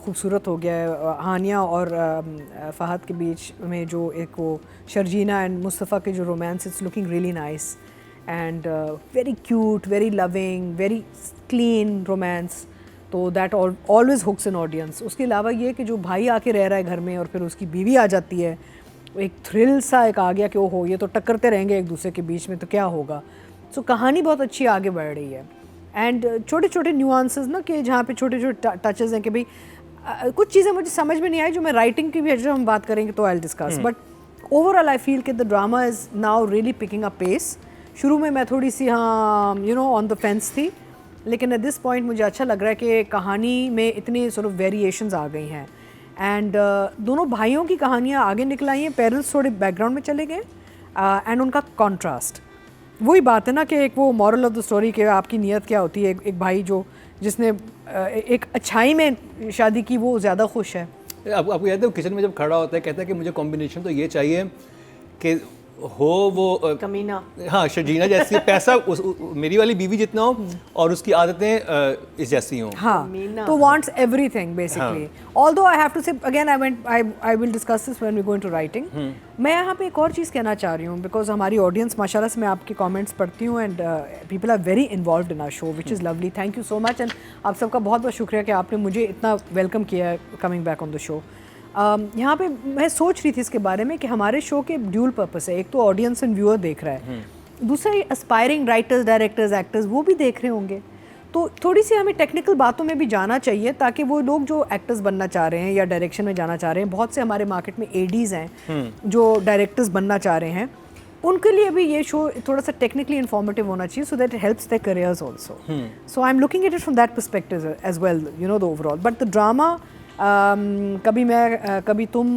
खूबसूरत हो गया है। हानिया और फ़हद के बीच में जो एक वो शर्जीना एंड मुस्तफ़ा के जो romance, it's looking really nice and very cute, very loving, very clean romance. तो that always hooks an audience. उसके अलावा ये कि जो भाई आके रह रहा है घर में और फिर उसकी बीवी आ जाती है, एक थ्रिल सा एक आ गया कि ओहो ये तो टक्करते रहेंगे एक दूसरे के बीच में तो क्या होगा। सो कहानी बहुत अच्छी आगे बढ़ रही है एंड छोटे छोटे न्यूआंसेस ना कि जहाँ पे छोटे छोटे टचेस हैं कि भाई कुछ चीज़ें मुझे समझ में नहीं आई जो मैं राइटिंग की भी जब हम बात करेंगे तो I discuss, but overall I feel कि the drama is now really picking a pace. शुरू में मैं थोड़ी सी ऑन द फेंस थी, लेकिन एट दिस पॉइंट मुझे अच्छा लग रहा है कि कहानी में इतनी सॉर्ट ऑफ वेरिएशंस आ गई हैं एंड दोनों भाइयों की कहानियाँ आगे निकल आई हैं, पेरेंट्स थोड़े बैकग्राउंड में चले गए एंड उनका कॉन्ट्रास्ट। वही बात है ना कि एक वो मॉरल ऑफ द स्टोरी के आपकी नीयत क्या होती है। एक भाई जो जिसने एक अच्छाई में शादी की वो ज़्यादा खुश है। आपको याद है वो किचन में जब खड़ा होता है कहता है कि मुझे कॉम्बिनेशन तो ये चाहिए कि हो वो कमीना, हाँ शर्जीना जैसी, पैसा मेरी वाली बीवी जितना हो और उसकी आदतें इस जैसी हों। हाँ, तो wants everything basically. Although I have to say again I will discuss this when we go into writing. मैं यहाँ पे एक और चीज़ कहना चाह रही हूँ बिकॉज हमारी ऑडियंस माशाल्लाह से मैं आपके कमेंट्स पढ़ती हूँ and people are very involved in our show which is lovely. Thank you so much and आप सबका बहुत बहुत शुक्रिया कि आपने मुझे इतना वेलकम किया है coming back on the show. यहाँ पे मैं सोच रही थी इसके बारे में कि हमारे शो के ड्यूल पर्पस है, एक तो ऑडियंस एंड व्यूअर देख रहा है, दूसरा एस्पायरिंग राइटर्स, डायरेक्टर्स, एक्टर्स वो भी देख रहे होंगे। तो थोड़ी सी हमें टेक्निकल बातों में भी जाना चाहिए ताकि वो लोग जो एक्टर्स बनना चाह रहे हैं या डायरेक्शन में जाना चाह रहे हैं, बहुत से हमारे मार्केट में एडीज़ हैं जो डायरेक्टर्स बनना चाह रहे हैं, उनके लिए भी ये शो थोड़ा सा टेक्निकली इन्फॉर्मेटिव होना चाहिए so that it helps their careers also. So I am looking at it from that perspective as well, you know the overall. But the drama कभी मैं कभी तुम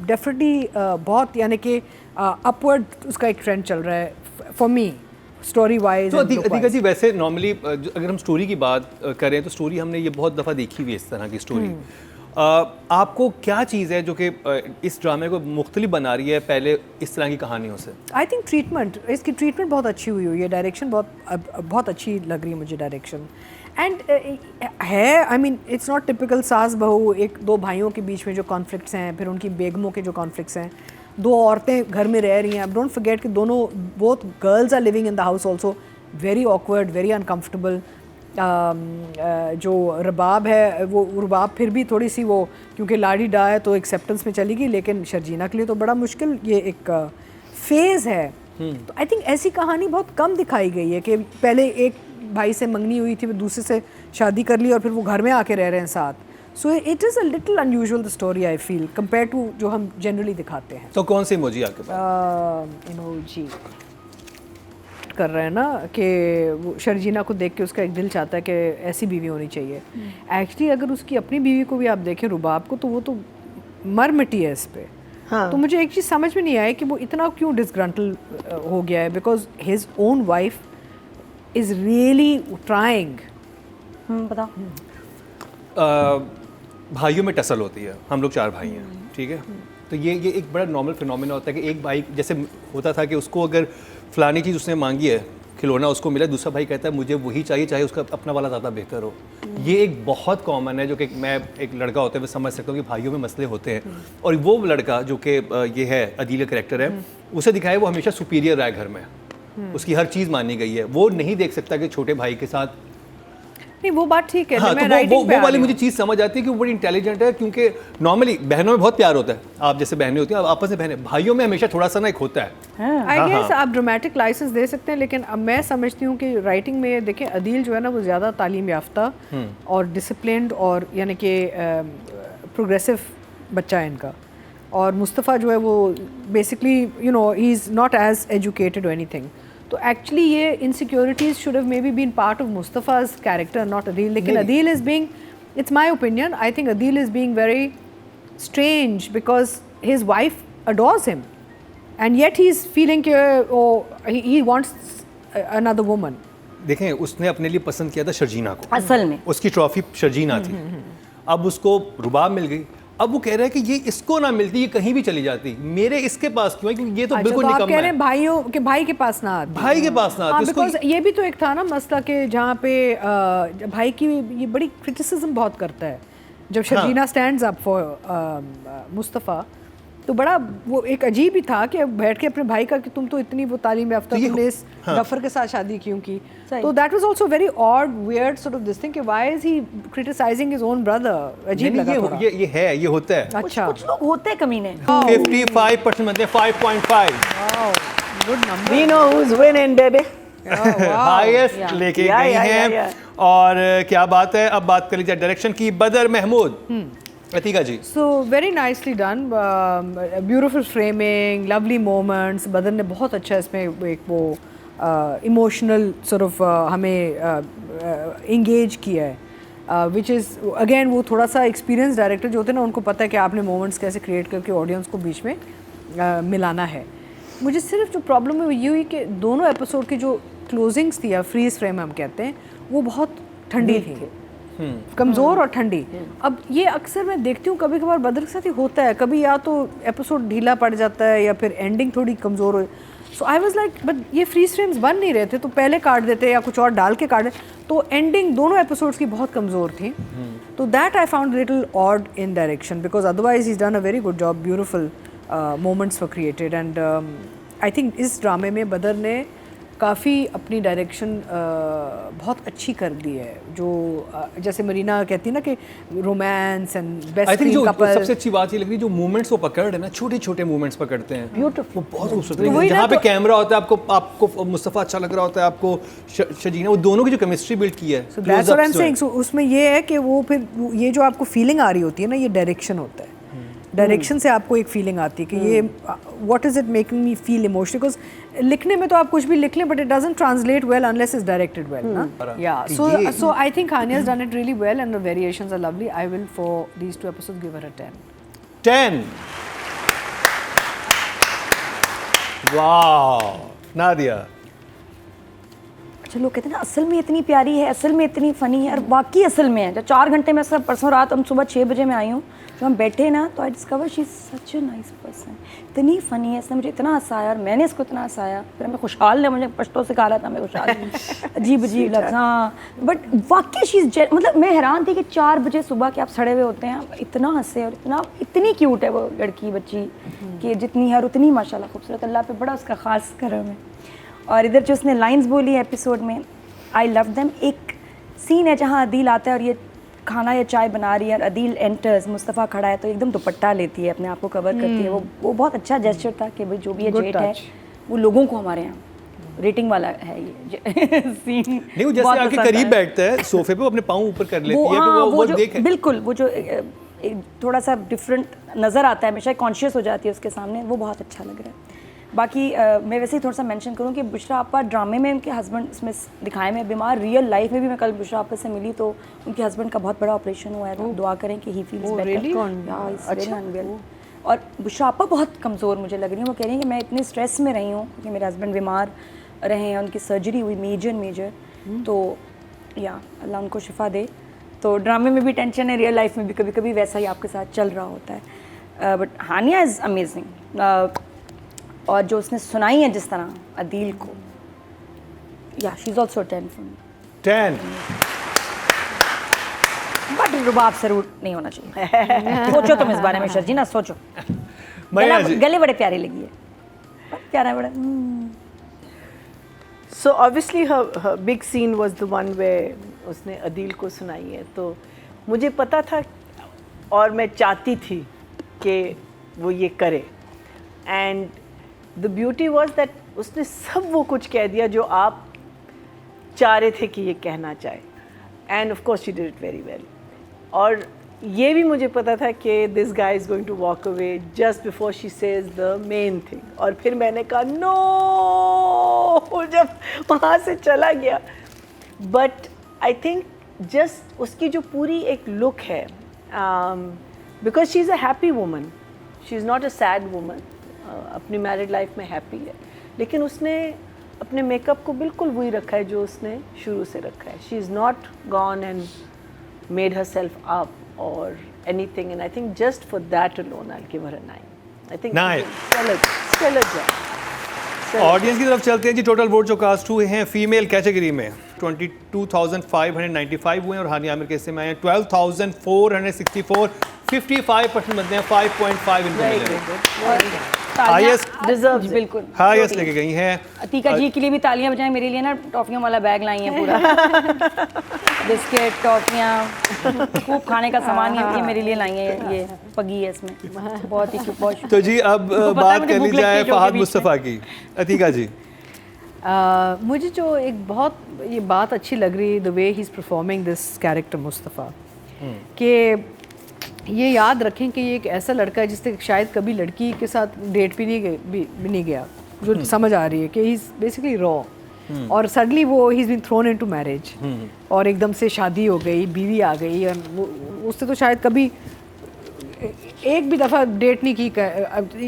डेफिनेटली बहुत यानी कि अपवर्ड उसका एक ट्रेंड चल रहा है फॉर मी स्टोरी वाइज। तो अधिका जी वैसे नॉर्मली अगर हम स्टोरी की बात करें तो स्टोरी हमने ये बहुत दफ़ा देखी हुई है इस तरह की स्टोरी। आपको क्या चीज़ है जो कि इस ड्रामे को मुख्तलिफ बना रही है पहले इस तरह की कहानियों से? आई थिंक ट्रीटमेंट, इसकी ट्रीटमेंट बहुत अच्छी हुई है, डायरेक्शन बहुत अच्छी लग रही है मुझे डायरेक्शन एंड है। I mean it's not typical सास बहू, एक दो भाइयों के बीच में जो कॉन्फ्लिक्ट्स हैं, फिर उनकी बेगमों के जो कॉन्फ्लिक्ट्स हैं, दो औरतें घर में रह रही हैं। डोंट फॉरगेट कि दोनों both girls are living in the house also, very awkward, very uncomfortable. जो रबाब है वो रुबाब फिर भी थोड़ी सी वो क्योंकि लाड़ी डा है तो एक्सेप्टेंस में चली गई, लेकिन शर्जीना के लिए तो बड़ा मुश्किल ये एक फेज़ है। तो आई थिंक ऐसी कहानी बहुत कम दिखाई गई है कि पहले एक भाई से मंगनी हुई थी, फिर दूसरे से शादी कर ली और फिर वो घर में आके रह रहे हैं साथ। So it is a little unusual the story I feel compare to जो हम जनरली दिखाते हैं। तो कौन सी इमोजी आपके पास? इमोजी कर रहे हैं ना कि वो शर्जीना को देख के उसका एक दिल चाहता है कि ऐसी बीवी होनी चाहिए। एक्चुअली अगर उसकी अपनी बीवी को भी आप देखें रुबाब को, तो वो तो मर मिटी है इस पे। हाँ। तो मुझे एक चीज़ समझ में नहीं आई कि वो इतना क्यों डिसग्रंटल हो गया है, because his own wife is really trying. बताओ। भाइयों में टसल होती है, हम लोग 4 भाई हैं, ठीक है। तो ये एक बड़ा नॉर्मल फिनोमेना होता है कि एक भाई जैसे होता था कि उसको अगर फलानी चीज़ उसने मांगी है, खिलौना उसको मिला, दूसरा भाई कहता है मुझे वही चाहिए चाहे उसका अपना वाला ज़्यादा बेहतर हो। ये एक बहुत कॉमन है जो कि मैं एक लड़का होते हुए समझ सकता हूँ कि भाइयों में मसले होते हैं। और वो लड़का जो कि ये है अदील कैरेक्टर है, उसे दिखाया वो हमेशा सुपीरियर रहा है घर में, उसकी हर चीज़ मानी गई है, वो नहीं देख सकता कि छोटे भाई के साथ नहीं। वो बात ठीक है। हाँ, तो वो वाली मुझे चीज़ समझ आती है कि वो बड़ी इंटेलिजेंट है, क्योंकि नॉर्मली बहनों में बहुत प्यार होता है, आप जैसे बहनें होती हैं आपस में, बहनें भाइयों में हमेशा थोड़ा सा ना एक होता है। आई गेस आप ड्रामेटिक लाइसेंस दे सकते हैं, लेकिन अब मैं समझती हूँ कि राइटिंग में देखें अदील जो है ना वो ज़्यादा तालीम याफ्ता और डिसिप्लिन्ड और यानी कि प्रोग्रेसिव बच्चा है इनका, और मुस्तफ़ा जो है वो basically you know he is not as educated और एनीथिंग। तो एक्चुअली ये insecurities should have maybe been part of Mustafa's character, not Adeel. लेकिन Adeel is being, it's my opinion, I think Adeel is being very strange because his wife adores him and yet he is feeling कि he wants another woman. देखें, उसने अपने लिए पसंद किया था शर्जीना को, असल में उसकी ट्रॉफी शर्जीना थी। अब उसको रुबाब मिल गई, अब वो कह रहा है कि ये इसको ना मिलती, ये कहीं भी चली जाती, मेरे इसके पास क्यों है, क्योंकि ये तो बिल्कुल निकम्मा है। आप कह रहे हैं भाइयों के भाई के पास ना आती, भाई के पास ना आती। बिकॉज ये भी तो एक था ना मसला कि जहाँ पे भाई की ये बड़ी क्रिटिसिज्म बहुत करता है जब Sharjeena stands up for Mustafa, तो बड़ा वो एक अजीब ही था कि बैठ के अपने भाई का कि तुम तो इतनी वो तालीम याफ्ता, तुमने इस गफर के साथ शादी क्यों की, तो that was also very odd weird sort of this thing कि why is he criticising his own brother. अजीब लगा थोड़ा। ये होता है। अच्छा, कुछ लोग होते हैं कमीने। 55% मतलब 5.5 good number. We know who's winning, baby. Highest लेके गई हैं। और क्या बात है, अब बात कर लीजिए डायरेक्शन की। बदर महमूद, अतीका जी। So very nicely done, beautiful framing, lovely moments. बदर ने बहुत अच्छा इसमें एक वो इमोशनल sort of हमें इंगेज किया है, which is again वो थोड़ा सा एक्सपीरियंस डायरेक्टर जो होते हैं ना, उनको पता है कि आपने मोमेंट्स कैसे क्रिएट करके ऑडियंस को बीच में मिलाना है। मुझे सिर्फ जो प्रॉब्लम है वो ये हुई कि दोनों एपिसोड की जो क्लोजिंग्स थी या फ्रीज फ्रेम हम कहते हैं, वो बहुत ठंडी थी, कमज़ोर और ठंडी। अब ये अक्सर मैं देखती हूँ कभी कभार बदर के साथ ही होता है, कभी या तो एपिसोड ढीला पड़ जाता है या फिर एंडिंग थोड़ी कमज़ोर हो। सो आई वाज लाइक बट ये फ्रीज फ्रेम्स बन नहीं रहे थे, तो पहले काट देते या कुछ और डाल के काट देते, तो एंडिंग दोनों एपिसोड्स की बहुत कमज़ोर थी। तो that I found little odd in direction, because otherwise is done a very good job, beautiful moments were created. And I think इस ड्रामे में बदर ने काफ़ी अपनी डायरेक्शन बहुत अच्छी कर दी है। जो जैसे मरीना कहती है ना कि romance and best friend couple, सबसे अच्छी बात ये लग रही है जो मूवमेंट्स वो पकड़ रहे हैं ना, छोटे छोटे मूवमेंट्स पकड़ते हैं, Beautiful. वो बहुत खूबसूरत लगता है। जहाँ पे कैमरा होता है, आपको मुस्तफ़ा अच्छा लग रहा होता है, आपको शर्जीना, वो दोनों की जो केमिस्ट्री बिल्ड की है, so that's what I'm saying. So उसमें ये है कि वो फिर ये जो आपको फीलिंग आ रही होती है ना, ये डायरेक्शन होता है। डायरेक्शन से आपको एक फीलिंग आती है कि ये what is it making me feel emotional, because लिखने में तो आप कुछ भी लिख लें but it doesn't translate well unless is directed well ना। या so I think Hania has done it really well and the variations are lovely. I will for these two episodes give her a 10। Wow Nadia. अच्छा, लोग कहते हैं ना असल में इतनी प्यारी है, असल में इतनी फ़नी है, और वाकई असल में है। जब 4 घंटे में सब, परसों रात हम सुबह 6 बजे में आई हूँ, जब हम बैठे ना, तो I discover she is such a nice person. इतनी फ़नी है, इसने मुझे इतना हंसाया और मैंने इसको इतना हंसाया। फिर हमें खुशहाल ने मुझे पश्तो सिखा रहा था, मैं खुशहाल अजीब अजीब लफ्ज़। हाँ, बट वाकई शी इज़ मतलब मैं हैरान थी कि 4 बजे सुबह के आप सड़े हुए होते हैं, इतना हंसे और इतनी क्यूट है वो लड़की बच्ची कि जितनी है और उतनी माशाल्लाह खूबसूरत। अल्लाह पे बड़ा उसका ख़ास करम है। और इधर जो उसने लाइंस बोली एपिसोड में, आई लव देम। एक सीन है जहाँ अदील आता है और ये खाना या चाय बना रही है और अदील एंटर्स, मुस्तफ़ा खड़ा है तो एकदम दुपट्टा लेती है, अपने आप को कवर करती है। वो बहुत अच्छा जेस्चर था कि भाई जो भी ये जेट है वो लोगों को हमारे यहाँ रेटिंग वाला है ये सीन। नहीं, वो जैसे आपके करीब बैठता है सोफे पे, वो अपने पाँव ऊपर कर लेती है, वो जो देख बिल्कुल वो जो थोड़ा सा डिफरेंट नज़र आता है, हमेशा कॉन्शियस हो जाती है उसके सामने, वो बहुत अच्छा लग रहा है। बाकी मैं वैसे ही थोड़ा सा मेंशन करूँ कि बुशरा आपा ड्रामे में उनके हस्बैंड इसमें दिखाए में बीमार, रियल लाइफ में भी मैं कल बुशरा आपा से मिली तो उनके हस्बैंड का बहुत बड़ा ऑपरेशन हुआ है, तो दुआ करें कि ही फील्स बेटर। अच्छा। और बुशरा आपा बहुत कमज़ोर मुझे लग रही है, वो कह रही हैं कि मैं इतने स्ट्रेस में रही हूँ कि मेरे हस्बैंड बीमार रहे हैं, उनकी सर्जरी हुई मेजर, तो या अल्लाह उनको शिफा दे। तो ड्रामे में भी टेंशन है, रियल लाइफ में भी कभी कभी वैसा ही आपके साथ चल रहा होता है। बट हानिया इज़ अमेजिंग, और जो उसने सुनाई है जिस तरह अदील को, या she is also 10 for me. 10। But Rubab से रूट नहीं होना चाहिए। सोचो तुम इस बारे में शर्जीना, सोचो। गले बड़े प्यारे लगी है, प्यारा बड़ा। So obviously her big scene was the one where उसने अदील को सुनाई है, तो मुझे पता था और मैं चाहती थी कि वो ये करे। And the beauty was that उसने सब वो कुछ कह दिया जो आप चाह रहे थे कि ये कहना चाहे, end of course she did it very well. और ये भी मुझे पता था कि this guy is going to walk away just before she says the main thing, और फिर मैंने कहा नो, जब वहाँ से चला गया। बट आई थिंक जस्ट उसकी जो पूरी एक लुक है, because she is a happy woman, she is not a sad woman, अपनी मैरिड लाइफ में हैप्पी है, लेकिन उसने अपने मेकअप को बिल्कुल वही रखा है जो उसने शुरू से रखा है। She is not gone and made herself up और anything, and I think just for that alone I give her a 9। I think stellar job। Audience की तरफ चलते हैं जी। टोटल वोट जो कास्ट हुए हैं फीमेल कैटेगरी में, 22,595 हुए हैं और हानिया आमिर के हिस्से में आए हैं 12,464, 55% बनते हैं 5.5 इनको मिले हैं। हाईएस्ट डिजर्व बिल्कुल हाईएस्ट लेके गई हैं। अतीका जी के लिए भी तालियां बजाएं, मेरे लिए ना टॉफियों वाला बैग लाई हैं पूरा बिस्किट टॉफियां खूब खाने का सामान ये मेरे लिए लाई हैं, ये पगी है इसमें बहुत ही बहुत तो जी अब पता है बात मुझे कर ली भूख लगती जाए है जो फहद के बीच मुस्तफ़ा की। अतीका जी मुझे जो एक बहुत ये बात अच्छी लग रही the way he is performing this character Mustafa कि ये याद रखें कि ये एक ऐसा लड़का है जिससे शायद कभी लड़की के साथ डेट भी नहीं गया जो समझ आ रही है कि ही इज़ बेसिकली रॉ और सडनली वो he is been thrown into marriage और एकदम से शादी हो गई, बीवी आ गई और उससे तो शायद कभी एक भी दफ़ा डेट नहीं की।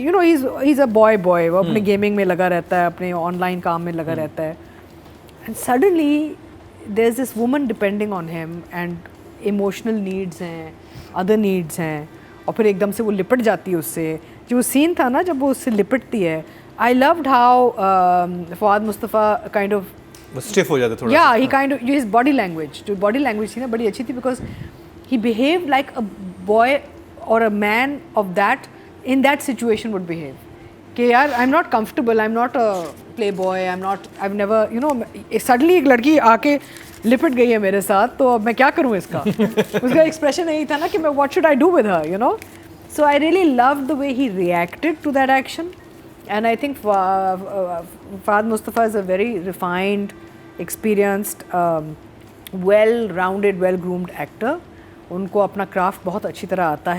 You know he is a boy वो अपने गेमिंग में लगा रहता है, अपने ऑनलाइन काम में लगा रहता है and suddenly there is this woman depending on him and emotional needs हैं, अदर नीड्स हैं और फिर एकदम से वो लिपट जाती है उससे। जो सीन था ना जब वो उससे लिपटती है, I loved how Fawad Mustafa kind of वो स्टिफ हो जाता थोड़ा yeah he kind of his body language जो body language थी ना बड़ी अच्छी थी because he behaved like a boy or a man of that in that situation would behave कि यार I'm not comfortable, I'm not a playboy, I'm not, I've never you know suddenly एक लड़की आके लिपट गई है मेरे साथ तो अब मैं क्या करूँ इसका उसका एक्सप्रेशन यही था ना कि मैं what should I do with her you know so I really loved the way he reacted to that action and I think Fahad Mustafa is a very refined experienced well rounded well groomed actor उनको अपना craft बहुत अच्छी तरह आता है।